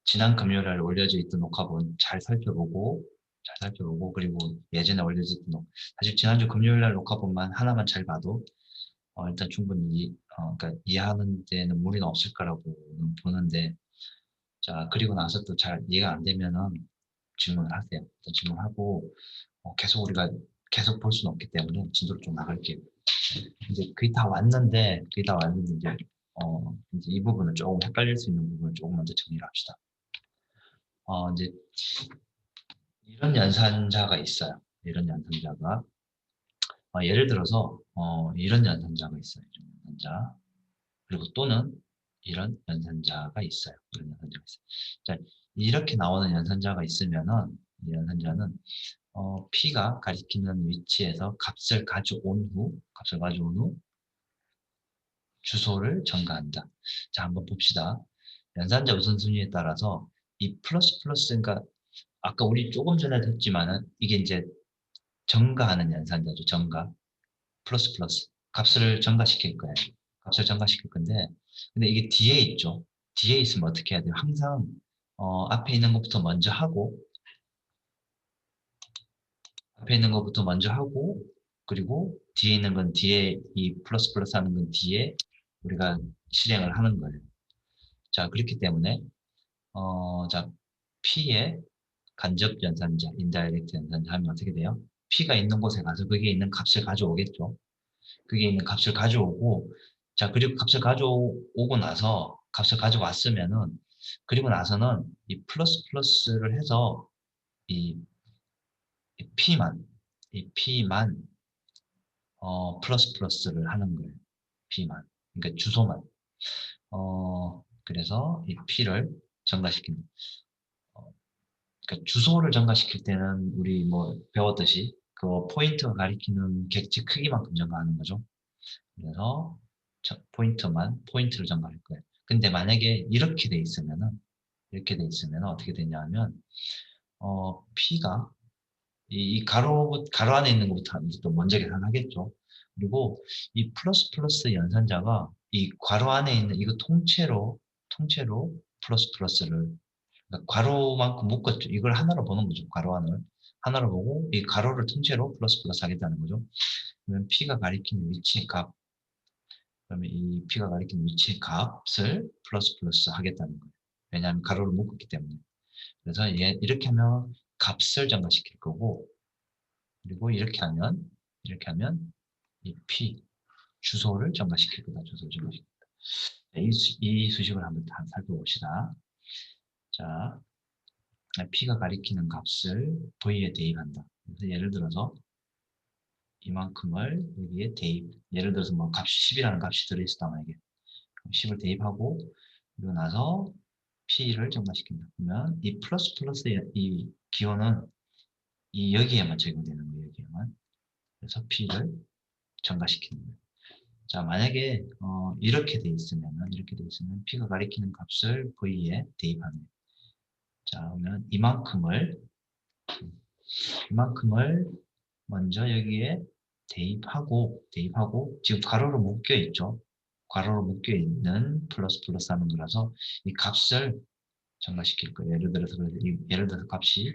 지난 금요일에 올려져 있던 녹화본 잘 살펴보고, 그리고 예전에 올려져 있던 사실 지난주 금요일 날 녹화본만 하나만 잘 봐도, 일단 충분히, 그러니까 이해하는 데는 무리는 없을 거라고 보는데, 자, 그리고 나서 또 잘 이해가 안 되면은 질문을 하세요. 또 질문하고, 계속 우리가 계속 볼 수는 없기 때문에 진도를 좀 나갈게요. 이제 그게 다 왔는데, 이제 이 부분을 조금 헷갈릴 수 있는 부분을 조금 먼저 정리를 합시다. 이제 이런 연산자가 있어요. 이런 연산자가. 예를 들어서, 이런 연산자가 있어요. 이런 연산자. 그리고 또는 이런 연산자가 있어요. 이런 연산자가 있어요. 자, 이렇게 나오는 연산자가 있으면은, 이 연산자는, P가 가리키는 위치에서 값을 가져온 후, 주소를 전가한다. 자, 한번 봅시다. 연산자 우선순위에 따라서 이 그러니까 아까 우리 조금 전에 했지만은 이게 이제 정가하는 연산자죠. 정가. 플러스. 값을 전가시킬 거예요. 값을 전가시킬 건데, 근데 이게 뒤에 있죠. 뒤에 있으면 어떻게 해야 돼요? 항상, 앞에 있는 것부터 먼저 하고, 앞에 있는 것부터 먼저 하고, 그리고 뒤에 있는 건 뒤에, 이 플러스 하는 건 뒤에 우리가 실행을 하는 거예요. 자, 그렇기 때문에, 자, P의 간접 연산자, 인다이렉트 연산자 하면 어떻게 돼요? P가 있는 곳에 가서 거기에 있는 값을 가져오겠죠. 그게 있는 값을 가져오고, 자, 그리고 값을 가져왔으면은, 그리고 나서는 이 플러스를 해서 이, 이 P만, 이 P만, 플러스를 하는 거예요. P만. 그러니까 주소만. 그래서 이 P를 전가시키는. 그러니까 주소를 전가시킬 때는 우리 뭐 배웠듯이 그 포인트가 가리키는 객지 크기만큼 전가하는 거죠. 그래서 포인트를 전가할 거예요. 근데 만약에 이렇게 돼 있으면은 어떻게 되냐면, P가 이 가로 안에 있는 것부터 이제 또 먼저 계산하겠죠. 그리고 이 플러스 연산자가 이 괄호 안에 있는 이거 통째로 플러스를 그러니까 괄호만큼 묶었죠. 이걸 하나로 보는 거죠. 괄호 안을. 하나로 보고 이 가로를 통째로 플러스 하겠다는 거죠. 그러면 P가 가리키는 위치의 값, 그러면 이 P가 가리키는 위치의 값을 플러스 하겠다는 거예요. 왜냐하면 가로를 묶었기 때문에. 그래서 이렇게 하면 값을 전가시킬 거고, 그리고 이렇게 하면 이 P, 주소를 전가시킬 거다. 주소를 전가시킬 거다. 이 수식을 한번 다 살펴봅시다. 자, P가 가리키는 값을 V에 대입한다. 그래서 예를 들어서 이만큼을 여기에 예를 들어서 뭐 값이 10이라는 값이 들어있었다 만약에 10을 대입하고 그리고 나서 P를 증가시킨다. 그러면 이 플러스의 이 기호는 이 여기에만 적용되는 거예요. 여기에만. 그래서 P를 증가시키는 거예요. 자, 만약에 이렇게 돼 있으면 P가 가리키는 값을 V에 대입하는 거예요. 자, 그러면 이만큼을 먼저 여기에 대입하고 지금 가로로 묶여 있죠. 가로로 묶여 있는 플러스 하는 거라서 이 값을 증가시킬 거예요. 예를 들어서 값이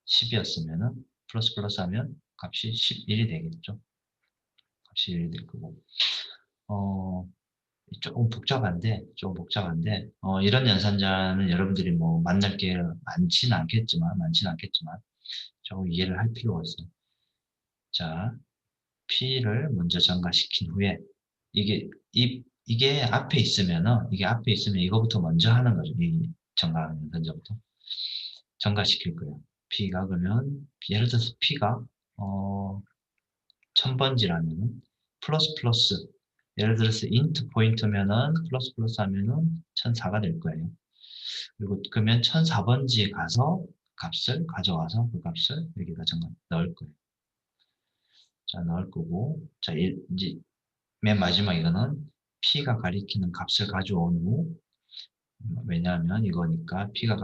10이었으면은 플러스 하면 값이 11이 되겠죠. 값이 1이 될 거고. 어, 조금 복잡한데, 이런 연산자는 여러분들이 뭐 만날 게 많지는 않겠지만, 조금 이해를 할 필요가 있어요. 자, P를 먼저 증가시킨 후에, 이게 앞에 있으면 이거부터 먼저 하는 거죠. 이 증가하는 연산자부터. 증가시킬 거예요. P가 그러면 예를 들어서 P가 1000번지라면은 플러스 예를 들어서 인트 포인트면은 플러스 하면은 1004가 될 거예요. 그리고 그러면 1004번지에 가서 값을 가져와서 그 값을 여기다 넣을 거예요. 자, 넣을 거고 자, 이제 맨 마지막 이거는 P가 가리키는 값을 가져온 후 왜냐하면 이거니까 P가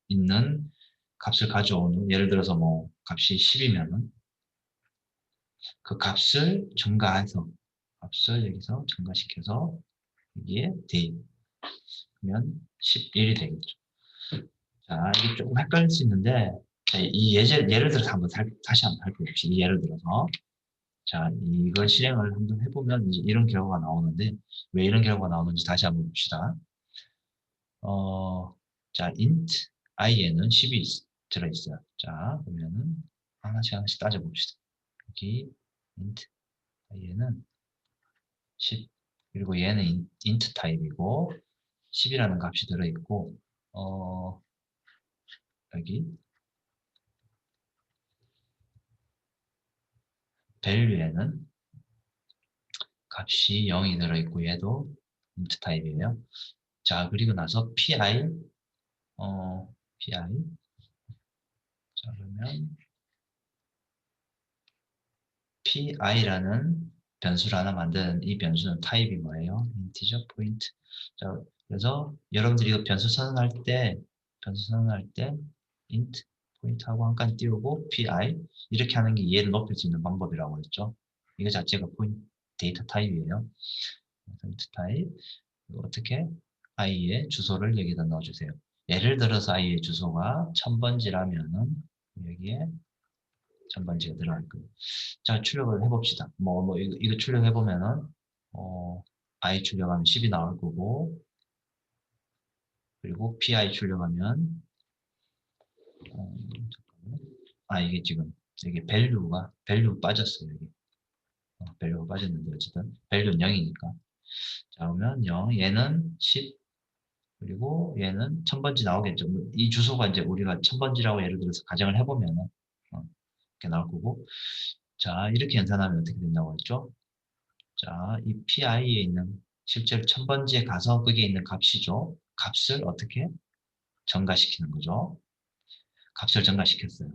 있는 값을 가져온 후 예를 들어서 뭐 값이 10이면은 그 값을 여기서 증가시켜서 여기에 대입. 그러면 11이 되겠죠. 자, 이게 조금 헷갈릴 수 있는데, 자, 이 예를 들어서 다시 한번 살펴봅시다. 이 예를 들어서. 자, 이걸 실행을 한번 해보면 이제 이런 결과가 나오는데, 왜 이런 결과가 나오는지 다시 한번 봅시다. 자, int i에는 10이 들어있어요. 자, 그러면은 하나씩 따져봅시다. 여기 int i에는 10, 그리고 얘는 int 타입이고 10이라는 값이 들어있고, 여기 value에는 값이 0이 들어있고 얘도 int 타입이에요. 자, 그리고 나서 pi, pi. 자, 그러면 pi라는 변수를 하나 만드는 이 변수는 타입이 뭐예요? 인티저 포인트. 자, 그래서 여러분들이 이거 변수 선언할 때 int 포인트하고 한 칸 띄우고 pi 이렇게 하는 게 얘를 높일 수 있는 방법이라고 했죠. 이거 자체가 포인트 데이터 타입이에요. 포인트 타입. 어떻게 i의 주소를 여기다 넣어주세요. 예를 들어서 i의 주소가 1000번지라면은 여기에 1000번지가 들어갈 거예요. 자, 출력을 해봅시다. 이거 출력해보면은, I 출력하면 10이 나올 거고, 그리고 PI 출력하면, 잠깐만요. 이게 지금, 이게 밸류 빠졌어요, 여기. 밸류가 빠졌는데, 어쨌든, 밸류는 0이니까. 자, 그러면 0, 얘는 10, 그리고 얘는 1000번지 나오겠죠. 이 주소가 이제 우리가 1000번지라고 예를 들어서 가정을 해보면은, 이렇게 나올 거고, 자, 이렇게 연산하면 어떻게 된다고 했죠? 자, 이 PI에 있는 실제로 1000번지에 가서 거기에 있는 값이죠. 값을 어떻게 증가시키는 거죠. 값을 증가시켰어요.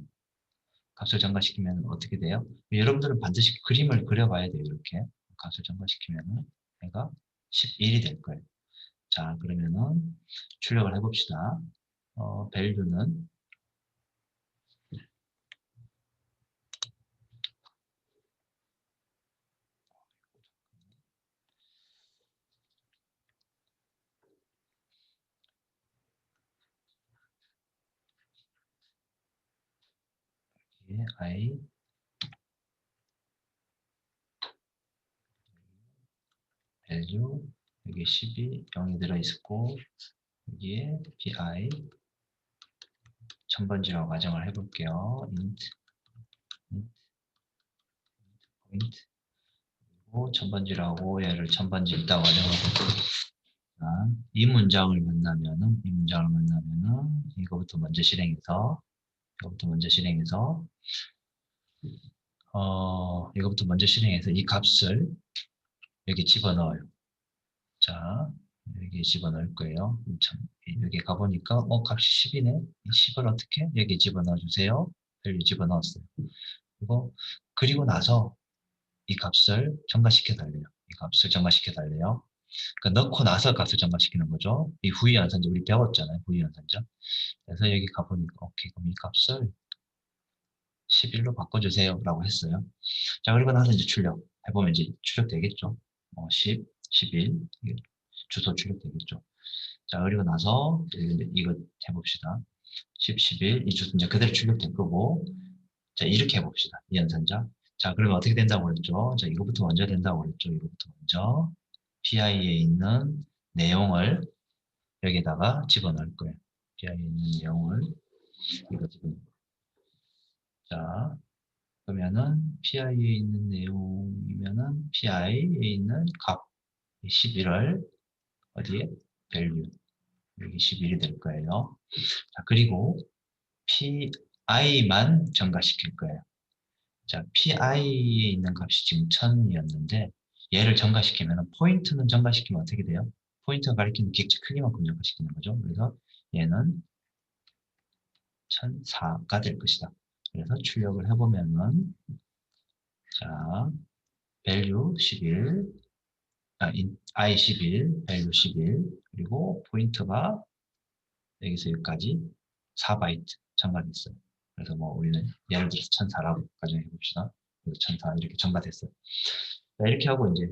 값을 증가시키면 어떻게 돼요? 여러분들은 반드시 그림을 그려봐야 돼요. 이렇게 값을 증가시키면 얘가 11이 될 거예요. 자, 그러면은 출력을 해봅시다. value는 I value 여기 10이 0이 들어있고 여기에 pi 1000번지라고 가정을 해볼게요. int 포인트 그리고 1000번지라고 얘를 1000번지 있다고 가정하고 이 문장을 만나면은 이거부터 먼저 실행해서 이 값을 여기 집어넣어요. 자, 여기 집어넣을 거예요. 여기 가보니까 값이 10이네. 이 10을 어떻게 여기 집어넣어 주세요. 여기 집어넣었어요. 그리고 나서 이 값을 증가시켜 달래요. 그러니까 넣고 나서 값을 증가시키는 거죠. 이 후위 연산자 우리 배웠잖아요. 후위 연산자. 그래서 여기 가보니까 오케이 그럼 이 값을 11로 바꿔주세요 라고 했어요. 자, 그리고 나서 이제 해보면 이제 출력되겠죠. 10, 11 주소 출력되겠죠. 자, 그리고 나서 이거 해봅시다. 10, 11 이 주소 이제 그대로 출력될 거고 자, 이렇게 해봅시다. 이 연산자. 자, 그러면 어떻게 된다고 그랬죠? 자, 이거부터 먼저 된다고 그랬죠. 이거부터 먼저 PI에 있는 내용을 여기다가 집어넣을 거예요. PI에 있는 내용을 이거 집어넣을 거예요. 자, 그러면은 PI에 있는 내용이면은 PI에 있는 값 11을 어디에? value 여기 11이 될 거예요. 자, 그리고 PI만 증가시킬 거예요. 자, PI에 있는 값이 지금 1000이었는데 얘를 증가시키면 포인트는 증가시키면 어떻게 돼요? 포인트가 가리키는 객체 크기만큼 증가시키는 거죠. 그래서 얘는 1004가 될 것이다. 그래서 출력을 해보면은 자, value 11 i11, value 11 그리고 포인트가 여기서 여기까지 4바이트 첨가됐어요. 그래서 뭐 우리는 예를 들어서 1004라고 가정해 봅시다. 1004 이렇게 첨가됐어요. 이렇게 하고 이제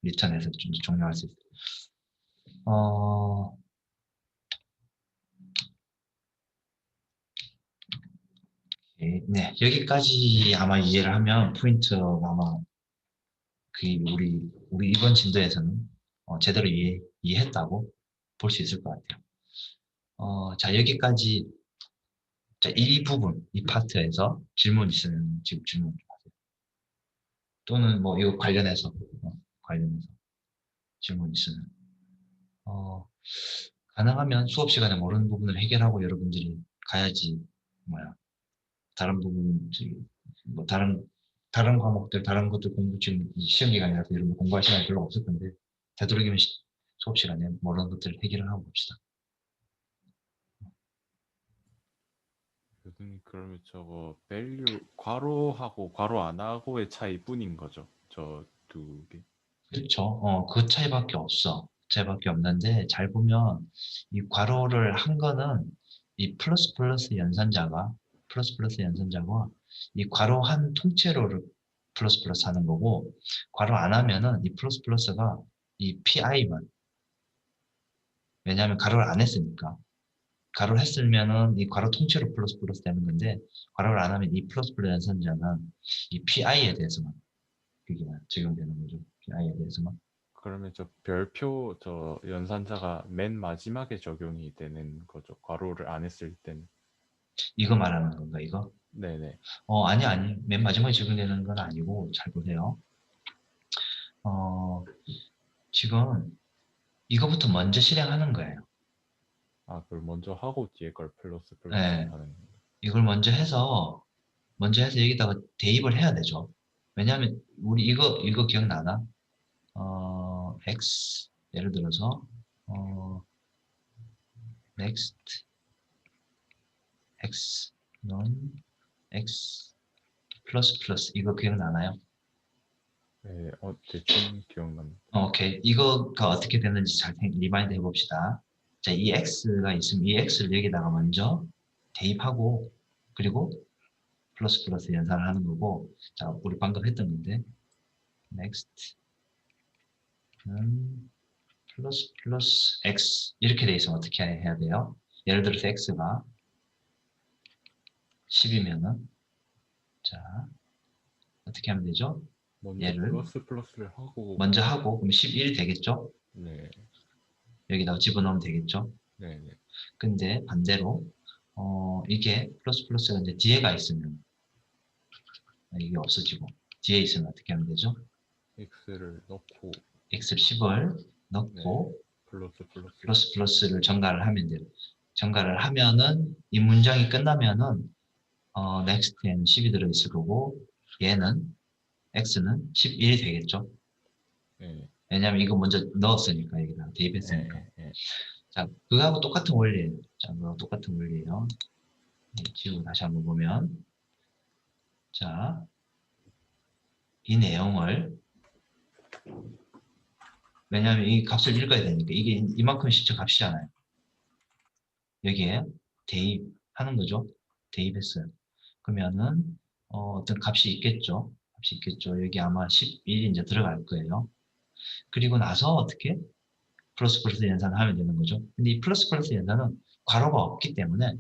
리턴해서 좀 종료할 수 있어요. 네, 여기까지 아마 이해를 하면 포인트가 아마 그 우리 이번 진도에서는 제대로 이해했다고 볼 수 있을 것 같아요. 자, 여기까지 자, 이 부분, 이 파트에서 질문 있으면 지금 질문 좀 하세요. 또는 뭐 이거 관련해서 질문 있으면 어, 가능하면 수업 시간에 모르는 부분을 해결하고 여러분들이 가야지 뭐야 다른 부분 뭐 다른 과목들 다른 것들 공부 지금 시험 기간이라서 이런 거 공부할 시간이 별로 없을 건데 되도록이면 수업 시간에 모르는 것들을 해결을 하고 봅시다. 교수님 그러면 저거 value 괄호하고 괄호 안 하고의 차이뿐인 거죠. 저 두 개. 그렇죠. 그 차이밖에 없어. 그 차이밖에 없는데 잘 보면 이 괄호를 한 거는 이 플러스 플러스 연산자가 이 괄호 한 통째로를 플러스 플러스 하는 거고 괄호 안 하면은 이 플러스 플러스가 이 PI만 왜냐하면 괄호를 안 했으니까 괄호를 했으면은 이 괄호 통째로 플러스 플러스 되는 건데 괄호를 안 하면 이 플러스 플러스 연산자는 이 PI에 대해서만 그게 적용되는 거죠. PI에 대해서만. 그러면 저 별표 저 연산자가 맨 마지막에 적용이 되는 거죠. 괄호를 안 했을 때는. 이거 말하는 건가, 이거? 네네. 아니. 맨 마지막에 적용되는 건 아니고, 잘 보세요. 어, 지금 이거부터 먼저 실행하는 거예요. 아, 그걸 먼저 하고 뒤에 걸 플러스 플러스를 네, 하는 거예요. 이걸 먼저 해서 여기다가 대입을 해야 되죠. 왜냐하면, 우리 이거 기억나나? x, 예를 들어서, next, x, non, x, 플러스 플러스, 이거 기억나나요? 네, 대충 기억납니다. 오케이. 이거가 어떻게 됐는지 잘 리마인드 해봅시다. 자, 이 x가 있으면 이 x를 여기다가 먼저 대입하고 그리고 플러스 플러스 연산을 하는 거고 자, 우리 방금 했던 건데 next는 플러스 플러스 x 이렇게 돼 있으면 어떻게 해야 돼요? 예를 들어서 x가 10이면은 자, 어떻게 하면 되죠? 먼저 얘를 플러스 플러스를 하고 먼저 하고 그럼 11 되겠죠? 네, 여기다가 집어넣으면 되겠죠? 네네. 근데 반대로 이게 플러스 플러스가 이제 뒤에가 있으면 이게 없어지고 뒤에 있으면 어떻게 하면 되죠? x를 넣고 x 10을 네, 넣고 플러스 플러스. 플러스 플러스를 전가를 하면 돼요. 전가를 하면은 이 문장이 끝나면은 next에는 10이 들어있을 거고 얘는 x는 11이 되겠죠? 네, 왜냐하면 이거 먼저 넣었으니까 여기다 네, 대입했으니까. 네. 자, 그거하고 똑같은 원리예요. 자, 그거 똑같은 원리예요. 지우고 다시 한번 보면 자, 이 내용을 왜냐하면 이 값을 읽어야 되니까 이게 이만큼 시청 값이잖아요. 여기에 대입하는 거죠. 대입했어요. 그러면은 어떤 값이 있겠죠. 값이 있겠죠. 여기 아마 11이 이제 들어갈 거예요. 그리고 나서 어떻게 플러스 플러스 연산을 하면 되는 거죠. 근데 이 플러스 플러스 연산은 괄호가 없기 때문에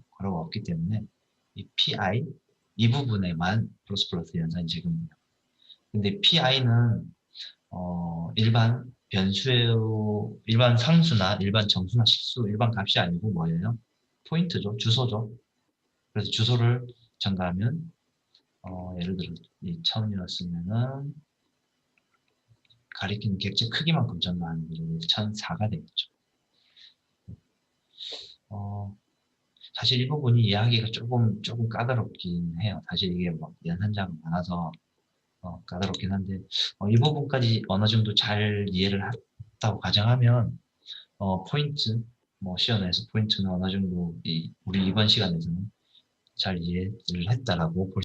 이 PI 이 부분에만 플러스 플러스 연산이 지금 근데 PI는 일반 상수나 일반 정수나 실수, 일반 값이 아니고 뭐예요? 포인트죠. 주소죠. 그래서 주소를 전가하면, 예를 들어, 이 1000이었으면은, 가리키는 객체 크기만큼 전가하는 거죠. 1004가 되겠죠. 어, 사실 이 부분이 이해하기가 조금 까다롭긴 해요. 사실 이게 뭐 연산자가 많아서, 까다롭긴 한데, 이 부분까지 어느 정도 잘 이해를 했다고 가정하면, 포인트, 뭐 시연에서 포인트는 어느 정도 우리 이번 시간에서는 잘 이해를 했다라고 볼